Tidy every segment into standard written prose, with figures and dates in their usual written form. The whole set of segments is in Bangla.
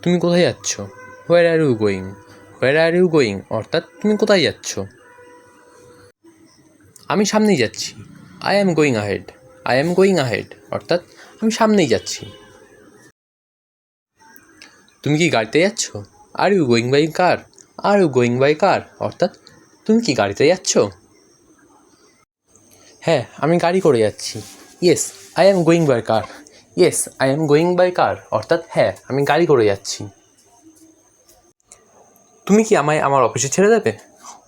তুমি কোথায় যাচ্ছ? Where are you going? Where are you going অর্থাৎ তুমি কোথায় যাচ্ছ? আমি সামনেই যাচ্ছি। I am going ahead. I am going ahead অর্থাৎ আমি সামনেই যাচ্ছি। তুমি কি গাড়িতে যাচ্ছ? Are you going by car? Are you going by car অর্থাৎ তুমি কি গাড়িতে যাচ্ছ? হ্যাঁ, আমি গাড়ি করে যাচ্ছি। Yes, I am going by car. Yes, I am going by car অর্থাৎ হ্যাঁ, আমি গাড়ি করে যাচ্ছি। তুমি কি আমায় আমার অফিসে ছেড়ে দেবে?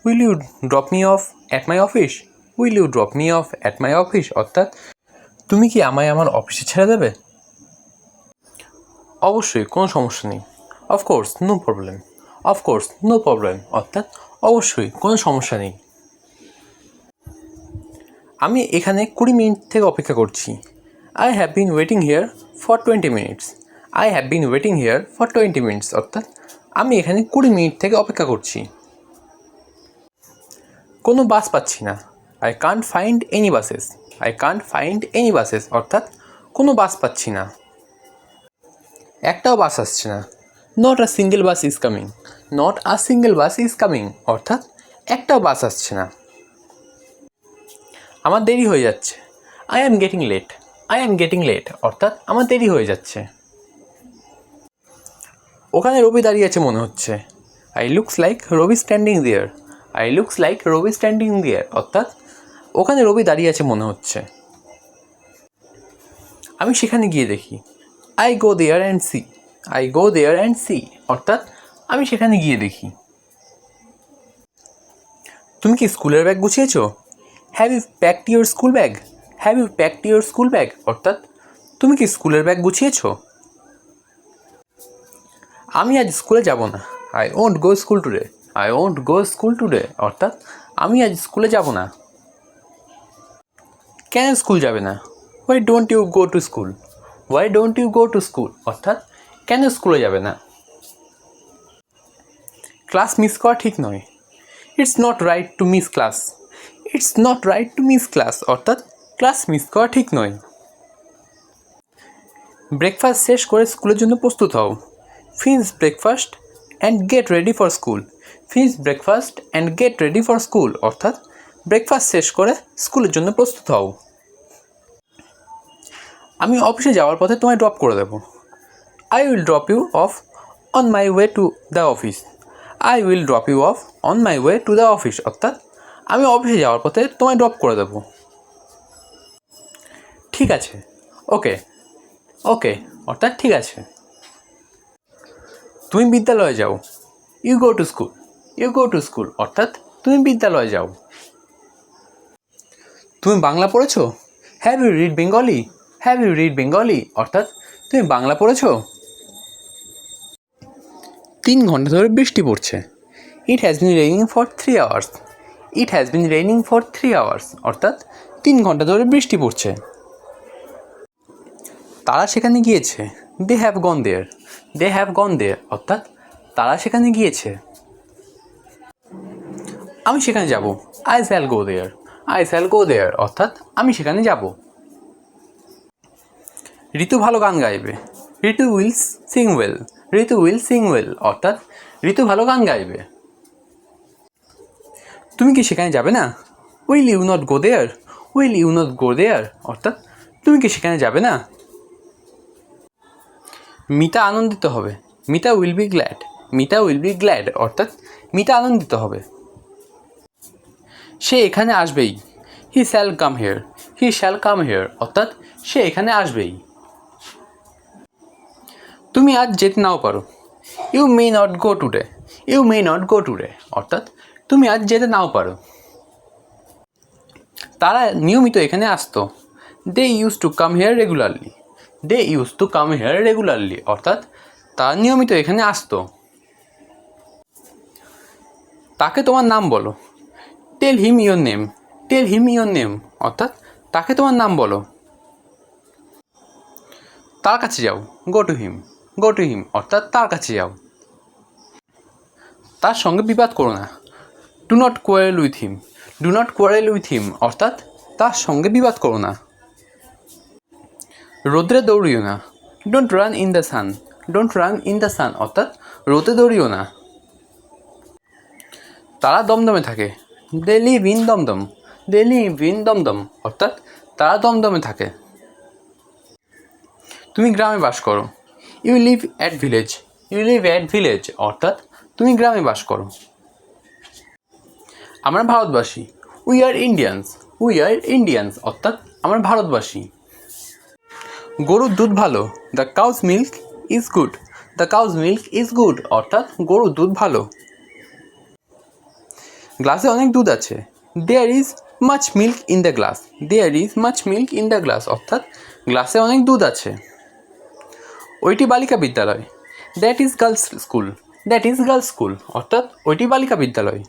Will you drop me off at my office? Will you drop me off at my office অর্থাৎ তুমি কি আমায় আমার অফিসে ছেড়ে দেবে? অবশ্যই, কোনো সমস্যা নেই। Of course, no problem. Of course, no problem অর্থাৎ অবশ্যই, কোনো সমস্যা নেই। আমি এখানে 20 মিনিট থেকে অপেক্ষা করছি। I have been waiting here for 20 minutes. I have been waiting here for 20 minutes অর্থাৎ আমি এখানে 20 মিনিট থেকে অপেক্ষা করছি। কোনো বাস পাচ্ছি না। I can't find any buses. I can't find any buses অর্থাৎ কোনো বাস পাচ্ছি না। একটাও বাস আসছে না। Not a single bus is coming. Not a single bus is coming অর্থাৎ একটাও বাস আসছে না। আমার দেরি হয়ে যাচ্ছে। I am getting late. I am getting late অর্থাৎ আমার দেরি হয়ে যাচ্ছে। ওখানে রবি দাঁড়িয়ে আছে মনে হচ্ছে। I looks like Ravi standing there. I looks like Ravi standing there অর্থাৎ ওখানে রবি দাঁড়িয়ে আছে মনে হচ্ছে। আমি সেখানে গিয়ে দেখি। I go there and see. I go there and see অর্থাৎ আমি সেখানে গিয়ে দেখি। তুমি কি স্কুলের ব্যাগ গুছিয়েছো? Have you packed your school bag? Have you packed your school bag অর্থাৎ তুমি কি স্কুলের ব্যাগ গুছিয়েছো? আমি আজ স্কুলে যাব না। I won't go school today. I won't go school today অর্থাৎ আমি আজ স্কুলে যাব না। কেন স্কুল যাবে না? Why don't you go to school? Why don't you go to school অর্থাৎ কেন স্কুলে যাবে না? ক্লাস মিস করা ঠিক নয়। It's not right to miss class. It's not right to miss class অর্থাৎ ক্লাস মিস করা ঠিক নয়। ব্রেকফাস্ট শেষ করে স্কুলের জন্য প্রস্তুত হও। Finish breakfast and get ready for school. Finish breakfast and get ready for school অর্থাৎ ব্রেকফাস্ট শেষ করে স্কুলের জন্য প্রস্তুত হও। আমি অফিসে যাওয়ার পথে তোমায় ড্রপ করে দেবো। I will drop you off on my way to the office. I will drop you off on my way to the office অর্থাৎ আমি অফিসে যাওয়ার পথে তোমায় ড্রপ করে দেবো। ঠিক আছে। ওকে। ওকে অর্থাৎ ঠিক আছে। তুমি বিদ্যালয়ে যাও। You go to school. You go to school অর্থাৎ তুমি বিদ্যালয়ে যাও। তুমি বাংলা পড়েছো? Have you read Bengali? Have you read Bengali অর্থাৎ তুমি বাংলা পড়েছো? 3 ঘন্টা ধরে বৃষ্টি পড়ছে। It has been raining for 3 hours. It has been raining for 3 hours অর্থাৎ 3 ঘন্টা ধরে বৃষ্টি পড়ছে। তারা সেখানে গিয়েছে। They have gone there. They have gone দেয়ার অর্থাৎ তারা সেখানে গিয়েছে। আমি সেখানে যাব। I shall go there. I shall go there অর্থাৎ আমি সেখানে যাব। ঋতু ভালো গান গাইবে। Ritu will sing well. Ritu will sing well অর্থাৎ ঋতু ভালো গান গাইবে। তুমি কি সেখানে যাবে না? Will you not go there? Will you not go there অর্থাৎ তুমি কি সেখানে যাবে না? মিতা আনন্দিত হবে। Mita will be glad. Mita will be glad অর্থাৎ মিতা আনন্দিত হবে। সে এখানে আসবেই। He shall come here. He shall come here অর্থাৎ সে এখানে আসবেই। তুমি আজ যেতে নাও পারো। You may not go today. You may not go today অর্থাৎ তুমি আজ যেতে নাও পারো। তারা নিয়মিত এখানে আসতো। They use to come here regularly. They use to come here regularly অর্থাৎ তারা নিয়মিত এখানে আসতো। তাকে তোমার নাম বলো। Tell him your name. Tell him your name অর্থাৎ তাকে তোমার নাম বলো। তার কাছে যাও। Go to him. Go to him অর্থাৎ তার কাছে যাও। তার সঙ্গে বিবাদ করো না। Do not quarrel with him. Do not quarrel with him অর্থাৎ তার সঙ্গে বিবাদ করো না। রোদ্রে দৌড়িও না। Don't run in the sun. Don't run in the sun অর্থাৎ রোদে দৌড়িও না। তারা দমদমে থাকে, they live in Dumdum, they live in Dumdum অর্থাৎ তারা দমদমে থাকে। তুমি গ্রামে বাস করো, you live at village, you live at village অর্থাৎ তুমি গ্রামে বাস করো। আমরা ভারতবাসী, we are Indians, we are Indians অর্থাৎ আমরা ভারতবাসী। গরুর দুধ ভালো, the cow's milk is good, the cow's milk is good অর্থাৎ গরুর দুধ ভালো। গ্লাসে অনেক দুধ আছে, there is much milk in the glass, there is much milk in the glass অর্থাৎ গ্লাসে অনেক দুধ আছে। ওইটি বালিকা বিদ্যালয়, that is girls school, that is girls school অর্থাৎ ওইটি বালিকা বিদ্যালয়।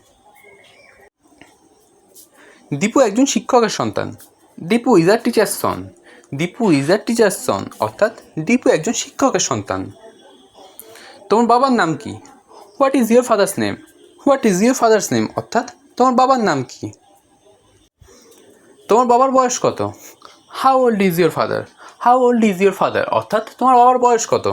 দীপু একজন শিক্ষকের সন্তান, Dipu is a teacher's son, Dipu is a teacher's son অর্থাৎ দীপু একজন শিক্ষকের সন্তান। তোমার বাবার নাম কি? What is your father's name, what is your father's name অর্থাৎ তোমার বাবার নাম কি? তোমার বাবার বয়স কত? How old is your father, how old is your father অর্থাৎ তোমার বাবার বয়স কত?